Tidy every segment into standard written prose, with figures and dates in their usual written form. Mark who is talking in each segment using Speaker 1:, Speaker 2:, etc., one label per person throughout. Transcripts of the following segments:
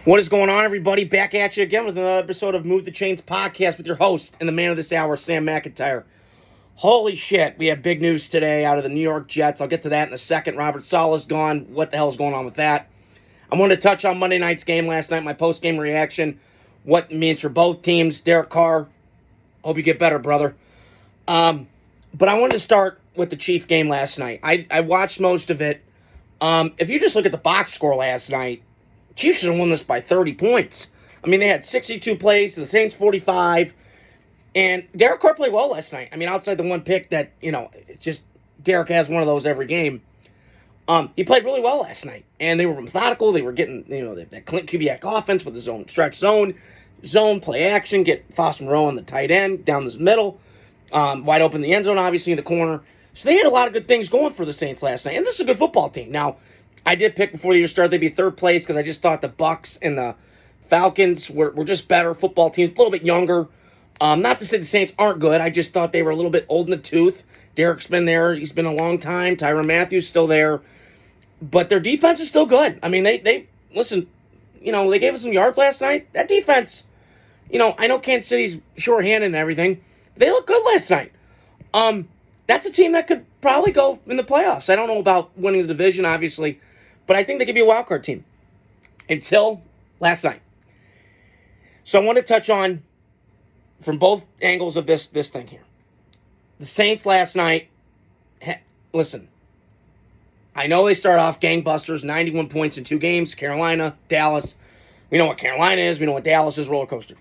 Speaker 1: What is going on, everybody? Back at you again with another episode of Move the Chains podcast with your host and the man of this hour, Sam McIntyre. Holy shit, we have big news today out of the New York Jets. I'll get to that in a second. Robert Saleh's gone. What the hell's going on with that? I wanted to touch on Monday night's game last night, my post-game reaction, what it means for both teams. Derek Carr, hope you get better, brother. But I wanted to start with the Chief game last night. I watched most of it. If you just look at the box score last night, Chiefs should have won this by 30 points. I mean, they had 62 plays, the Saints 45, and Derek Carr played well last night. I mean, outside the one pick that, it's just Derek has one of those every game. He played really well last night, and they were methodical. They were getting, that Clint Kubiak offense with the stretch zone, play action, get Foster Moreau on the tight end, down this middle, wide open in the end zone, obviously in the corner. So they had a lot of good things going for the Saints last night, and this is a good football team. Now, I did pick before the year started they'd be third place because I just thought the Bucs and the Falcons were just better football teams, a little bit younger. Not to say the Saints aren't good. I just thought they were a little bit old in the tooth. Derek's been there. He's been a long time. Tyrann Mathieu's still there. But their defense is still good. I mean, they listen, they gave us some yards last night. That defense, I know Kansas City's shorthanded and everything. But they look good last night. That's a team that could probably go in the playoffs. I don't know about winning the division, obviously, but I think they could be a wild card team until last night. So I want to touch on from both angles of this thing here. The Saints last night, listen, I know they start off gangbusters, 91 points in 2 games, Carolina, Dallas. We know what Carolina is. We know what Dallas is, roller coaster.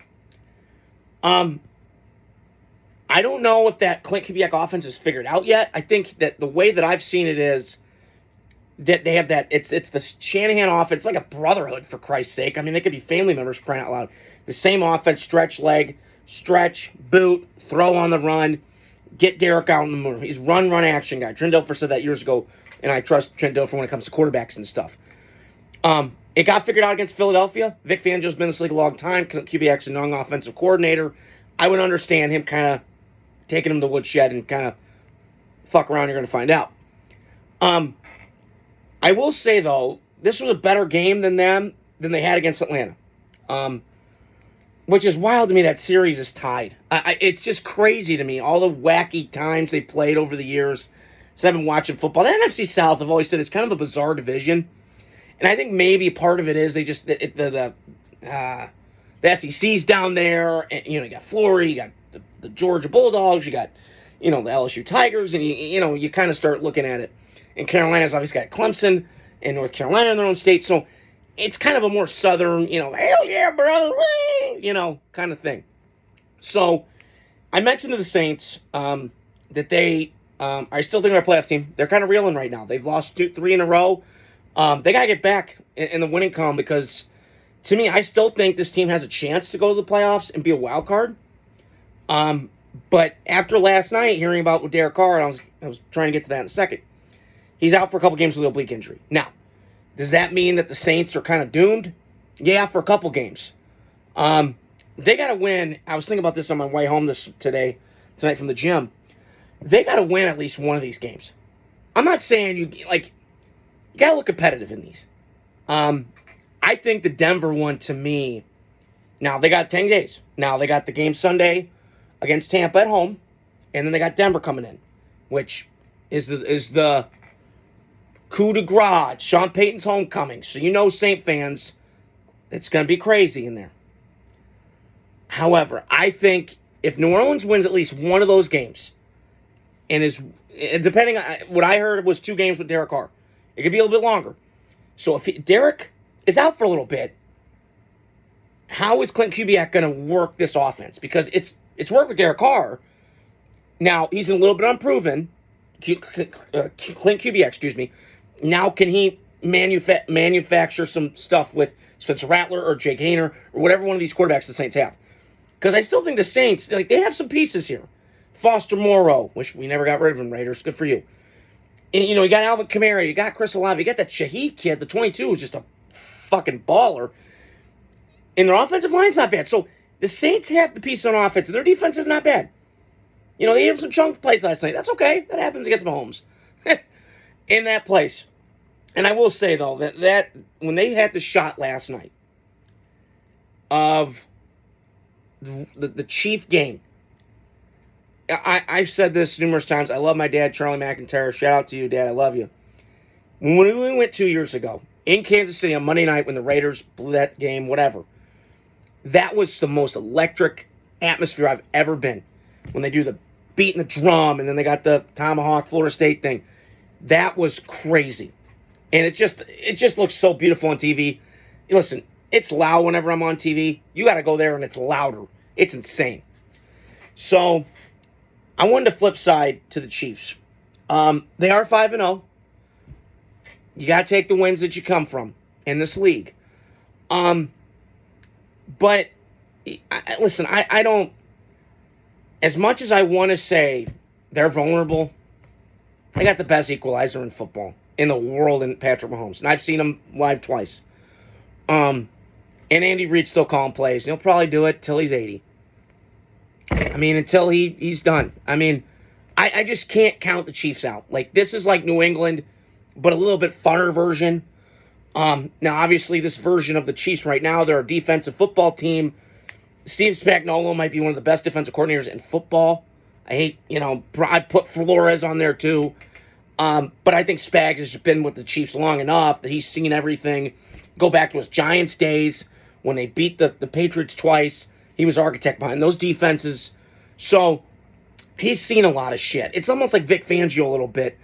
Speaker 1: I don't know if that Clint Kubiak offense is figured out yet. I think that the way that I've seen it is that they have that, it's the Shanahan offense, like a brotherhood, for Christ's sake. I mean, they could be family members crying out loud. The same offense, stretch leg, stretch, boot, throw on the run, get Derek out in the moon. He's run action guy. Trent Dilfer said that years ago, and I trust Trent Dilfer when it comes to quarterbacks and stuff. It got figured out against Philadelphia. Vic Fangio's been in this league a long time. Kubiak's a young offensive coordinator. I would understand him kind of taking him to the woodshed and kind of fuck around. You're going to find out. I will say, though, this was a better game than they had against Atlanta. Which is wild to me. That series is tied. It's just crazy to me. All the wacky times they played over the years. So I've been watching football. The NFC South, I've always said, is kind of a bizarre division. And I think maybe part of it is they just, the SEC's down there. And, you got Florida, you got the Georgia Bulldogs, you got, the LSU Tigers, and you kind of start looking at it. And Carolina's obviously got Clemson and North Carolina in their own state, so it's kind of a more southern, hell yeah, brother, kind of thing. So I mentioned to the Saints that they, I still think they're a playoff team. They're kind of reeling right now. They've lost 3 in a row. They got to get back in the winning column because, to me, I still think this team has a chance to go to the playoffs and be a wild card. But after last night, hearing about with Derek Carr, and I was trying to get to that in a second. He's out for a couple games with an oblique injury. Now, does that mean that the Saints are kind of doomed? Yeah, for a couple games. They got to win. I was thinking about this on my way home tonight from the gym. They got to win at least one of these games. I'm not saying you got to look competitive in these. I think the Denver one, to me, now they got 10 days. Now they got the game Sunday against Tampa at home, and then they got Denver coming in, which is the coup de grace, Sean Payton's homecoming. So Saint fans, it's going to be crazy in there. However, I think if New Orleans wins at least one of those games, and is depending on what I heard was 2 games with Derek Carr, it could be a little bit longer. So if Derek is out for a little bit, how is Clint Kubiak going to work this offense? Because it's worked with Derek Carr. Now he's a little bit unproven. Clint Kubiak, excuse me. Now, can he manufacture some stuff with Spencer Rattler or Jake Hayner or whatever one of these quarterbacks the Saints have? Because I still think the Saints, they have some pieces here. Foster Moreau, which we never got rid of him, Raiders. Good for you. And, you got Alvin Kamara, you got Chris Olave, you got that Shaheed kid, the 22, who's just a fucking baller. And their offensive line's not bad. So the Saints have the pieces on offense, and their defense is not bad. They had some chunk plays last night. That's okay. That happens against Mahomes. In that place. And I will say, though, that when they had the shot last night of the Chief game. I've said this numerous times. I love my dad, Charlie McIntyre. Shout out to you, Dad. I love you. When we went 2 years ago in Kansas City on Monday night when the Raiders blew that game, whatever, that was the most electric atmosphere I've ever been. When they do the beating the drum and then they got the Tomahawk Florida State thing, that was crazy. And it just looks so beautiful on TV. Listen, it's loud whenever I'm on TV. You got to go there and it's louder. It's insane. So I wanted to flip side to the Chiefs. They are 5-0. You got to take the wins that you come from in this league. But listen, I don't. As much as I want to say they're vulnerable, I got the best equalizer in football in the world in Patrick Mahomes, and I've seen him live twice. And Andy Reid's still calling plays. He'll probably do it till he's 80. I mean, until he's done. I mean, I just can't count the Chiefs out. Like, this is like New England, but a little bit funner version. Now, obviously, this version of the Chiefs right now, they're a defensive football team. Steve Spagnuolo might be one of the best defensive coordinators in football. I put Flores on there too. But I think Spags has been with the Chiefs long enough that he's seen everything. Go back to his Giants days when they beat the Patriots twice. He was architect behind those defenses. So he's seen a lot of shit. It's almost like Vic Fangio a little bit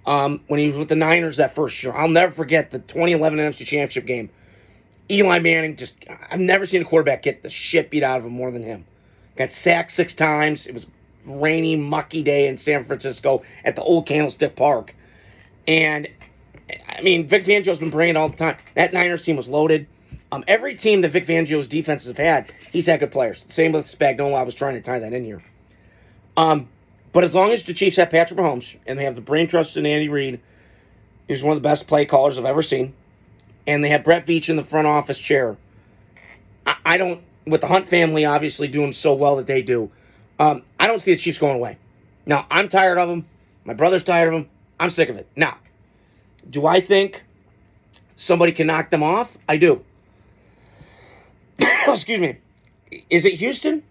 Speaker 1: when he was with the Niners that first year. I'll never forget the 2011 NFC Championship game. Eli Manning I've never seen a quarterback get the shit beat out of him more than him. Got sacked 6 times. It was a rainy, mucky day in San Francisco at the old Candlestick Park. And, I mean, Vic Fangio's been bringing it all the time. That Niners team was loaded. Every team that Vic Fangio's defenses have had, he's had good players. Same with Spagnuolo. I was trying to tie that in here. But as long as the Chiefs have Patrick Mahomes and they have the brain trust in Andy Reid, who's one of the best play callers I've ever seen, and they have Brett Veach in the front office chair, I don't, with the Hunt family obviously doing so well that they do, I don't see the Chiefs going away. Now, I'm tired of them. My brother's tired of them. I'm sick of it. Now, do I think somebody can knock them off? I do. Excuse me. Is it Houston?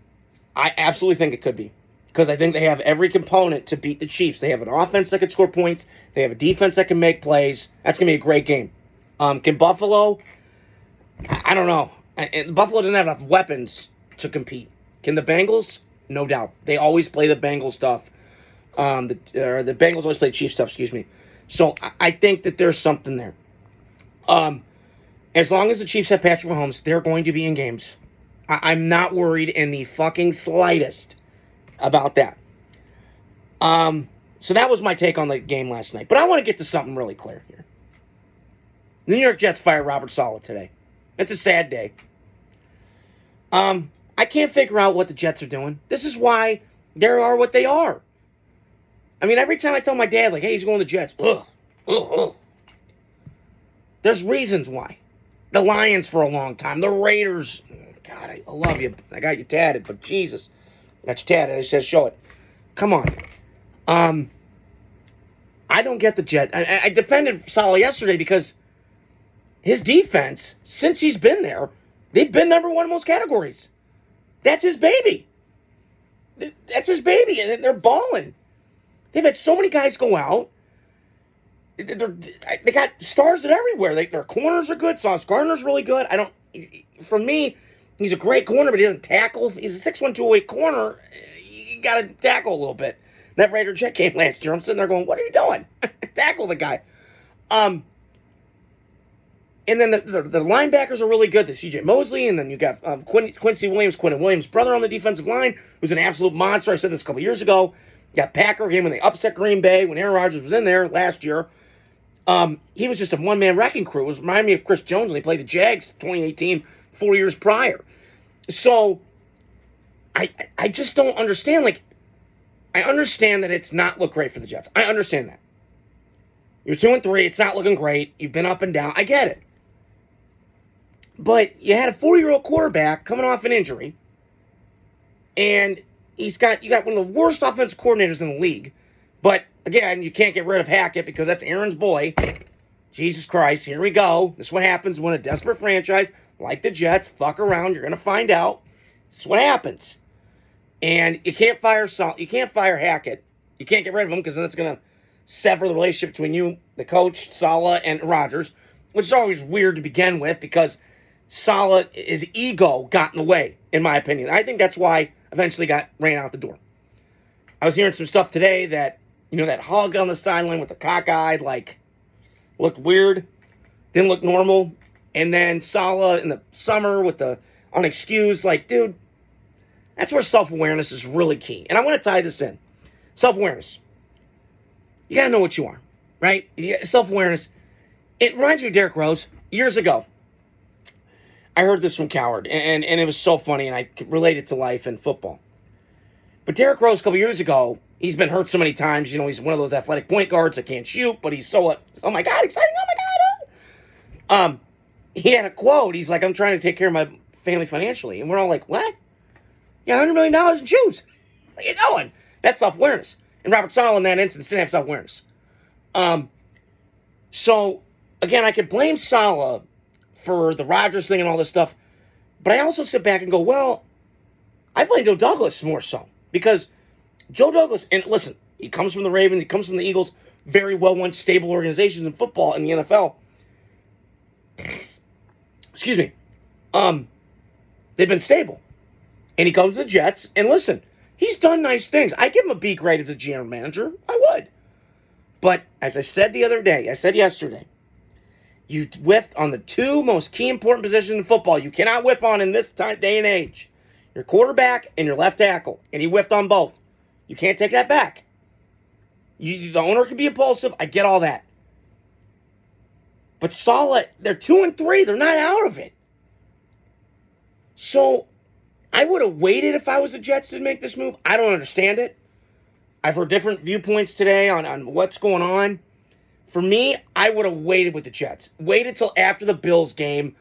Speaker 1: I absolutely think it could be. Because I think they have every component to beat the Chiefs. They have an offense that can score points. They have a defense that can make plays. That's going to be a great game. Can Buffalo? I don't know. Buffalo doesn't have enough weapons to compete. Can the Bengals? No doubt. They always play the Bengals stuff. The Bengals always play Chiefs stuff, excuse me. So I think that there's something there. As long as the Chiefs have Patrick Mahomes, they're going to be in games. I'm not worried in the fucking slightest about that. So that was my take on the game last night. But I want to get to something really clear here. The New York Jets fired Robert Saleh today. It's a sad day. I can't figure out what the Jets are doing. This is why they are what they are. I mean, every time I tell my dad, like, hey, he's going to the Jets. Ugh. There's reasons why. The Lions for a long time. The Raiders. God, I love you. I got you tatted, but Jesus. I got you tatted. I said, show it. Come on. I don't get the Jets. I defended Saleh yesterday because his defense, since he's been there, they've been number one in most categories. That's his baby. That's his baby, and they're balling. They've had so many guys go out. They got stars at everywhere. Their corners are good. Sauce Gardner's really good. For me, he's a great corner, but he doesn't tackle. He's a 6'1", 208 corner. You got to tackle a little bit. That Raider Jet game last year, I'm sitting there going, what are you doing? Tackle the guy. And then the linebackers are really good. The C.J. Mosley, and then you got Quincy Williams, Quinton Williams' brother on the defensive line, who's an absolute monster. I said this a couple years ago. You got Packer game when they upset Green Bay, when Aaron Rodgers was in there last year. He was just a one-man wrecking crew. It was reminding me of Chris Jones when he played the Jags 2018, 4 years prior. So, I just don't understand. Like, I understand that it's not look great for the Jets. I understand that. You're 2-3. It's not looking great. You've been up and down. I get it. But you had a 40-year-old quarterback coming off an injury, and you got one of the worst offensive coordinators in the league. But again, you can't get rid of Hackett because that's Aaron's boy. Jesus Christ, here we go. This is what happens when a desperate franchise like the Jets, fuck around. You're going to find out. It's what happens. And you can't fire Hackett. You can't get rid of him because then it's going to sever the relationship between you, the coach, Saleh, and Rodgers, which is always weird to begin with because Saleh, his ego got in the way, in my opinion. I think that's why eventually got ran out the door. I was hearing some stuff today that, that hug on the sideline with the cockeyed, looked weird, didn't look normal. And then Saleh in the summer with the unexcused, dude, that's where self-awareness is really key. And I want to tie this in. Self-awareness. You got to know what you are, right? Self-awareness. It reminds me of Derrick Rose. Years ago, I heard this from Coward, and it was so funny, and I could relate it to life and football. But Derrick Rose, a couple years ago, he's been hurt so many times. He's one of those athletic point guards that can't shoot, but he's so, oh my God, exciting, oh my God. He had a quote. He's like, I'm trying to take care of my family financially. And we're all like, what? You got $100 million in shoes. What are you doing? That's self-awareness. And Robert Saleh in that instance didn't have self-awareness. So, again, I could blame Saleh for the Rodgers thing and all this stuff. But I also sit back and go, well, I blame Joe Douglas more so. Because Joe Douglas, and listen, he comes from the Ravens, he comes from the Eagles, very well-run, stable organizations in football in the NFL. Excuse me. They've been stable. And he comes to the Jets, and listen, he's done nice things. I give him a B grade as a GM manager. I would. But as I said yesterday, you whiffed on the two most key important positions in football you cannot whiff on in this day and age. Your quarterback and your left tackle. And he whiffed on both. You can't take that back. The owner can be impulsive. I get all that. But Saleh, they're 2-3. They're not out of it. So, I would have waited if I was the Jets to make this move. I don't understand it. I've heard different viewpoints today on what's going on. For me, I would have waited with the Jets. Waited till after the Bills game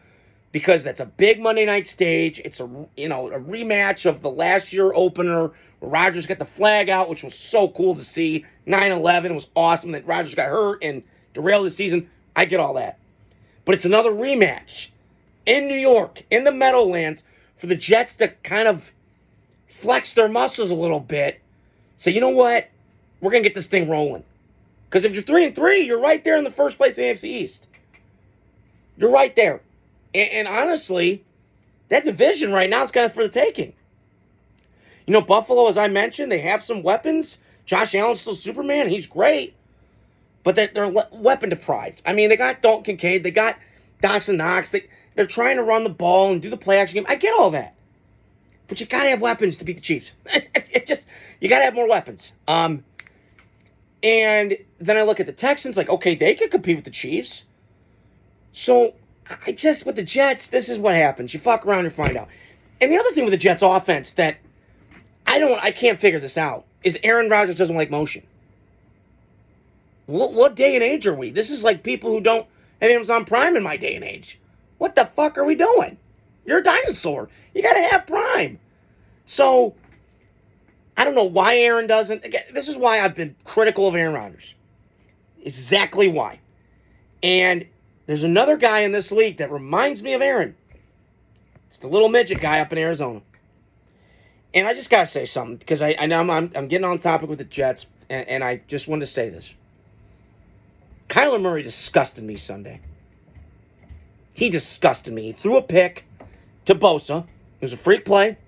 Speaker 1: because that's a big Monday night stage. It's a rematch of the last year opener where Rodgers got the flag out, which was so cool to see. 9-11, it was awesome that Rodgers got hurt and derailed the season. I get all that. But it's another rematch in New York, in the Meadowlands, for the Jets to kind of flex their muscles a little bit. Say, you know what? We're going to get this thing rolling. Because if you're 3-3, you're right there in the first place in the AFC East. You're right there. And honestly, that division right now is kind of for the taking. Buffalo, as I mentioned, they have some weapons. Josh Allen's still Superman. He's great. But they're weapon deprived. I mean, they got Dalton Kincaid. They got Dawson Knox. They're trying to run the ball and do the play action game. I get all that. But you got to have weapons to beat the Chiefs. You got to have more weapons. And then I look at the Texans, okay, they could compete with the Chiefs. So, with the Jets, this is what happens. You fuck around and find out. And the other thing with the Jets offense that I can't figure this out is Aaron Rodgers doesn't like motion. What day and age are we? This is like people who don't have Amazon Prime in my day and age. What the fuck are we doing? You're a dinosaur. You got to have Prime. So, I don't know why Aaron doesn't. Again, this is why I've been critical of Aaron Rodgers. Exactly why. And there's another guy in this league that reminds me of Aaron. It's the little midget guy up in Arizona. And I just got to say something because I know I'm getting on topic with the Jets, and I just wanted to say this. Kyler Murray disgusted me Sunday. He disgusted me. He threw a pick to Bosa. It was a freak play.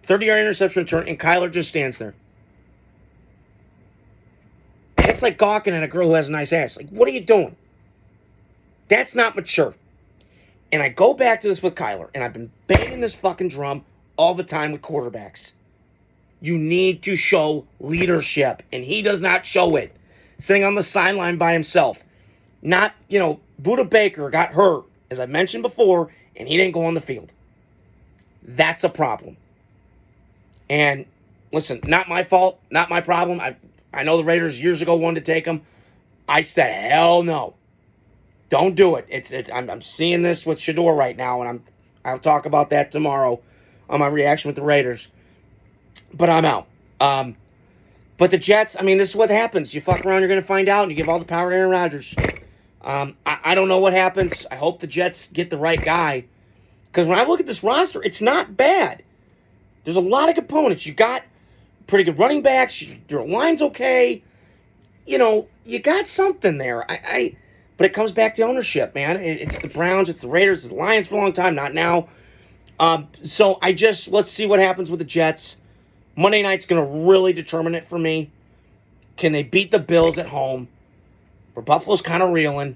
Speaker 1: 30-yard interception return, and Kyler just stands there. It's like gawking at a girl who has a nice ass. What are you doing? That's not mature. And I go back to this with Kyler, and I've been banging this fucking drum all the time with quarterbacks. You need to show leadership, and he does not show it. Sitting on the sideline by himself. Not, Buda Baker got hurt, as I mentioned before, and he didn't go on the field. That's a problem. And listen, not my fault, not my problem. I know the Raiders years ago wanted to take him. I said, hell no. Don't do it. I'm seeing this with Shador right now, and I'll talk about that tomorrow on my reaction with the Raiders. But I'm out. But the Jets, this is what happens. You fuck around, you're going to find out, and you give all the power to Aaron Rodgers. I don't know what happens. I hope the Jets get the right guy. Because when I look at this roster, it's not bad. There's a lot of components. You got pretty good running backs. Your line's okay. You got something there. But it comes back to ownership, man. It's the Browns, it's the Raiders, it's the Lions for a long time, not now. So let's see what happens with the Jets. Monday night's going to really determine it for me. Can they beat the Bills at home? Where Buffalo's kind of reeling.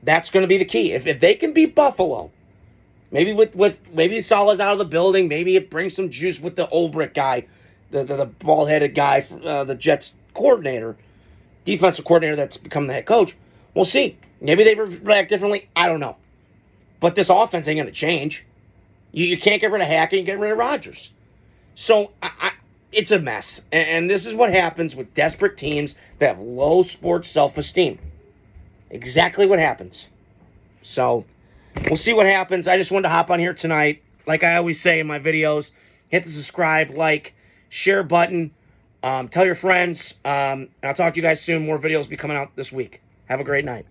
Speaker 1: That's going to be the key. If they can beat Buffalo, maybe maybe Saleh's out of the building, maybe it brings some juice with the Olbrich guy, the bald-headed guy, the Jets coordinator, defensive coordinator that's become the head coach. We'll see. Maybe they react differently. I don't know. But this offense ain't going to change. You can't get rid of Hackett and get rid of Rodgers. So it's a mess. And this is what happens with desperate teams that have low sports self-esteem. Exactly what happens. So we'll see what happens. I just wanted to hop on here tonight. Like I always say in my videos, hit the subscribe, like, share button. Tell your friends. And I'll talk to you guys soon. More videos will be coming out this week. Have a great night.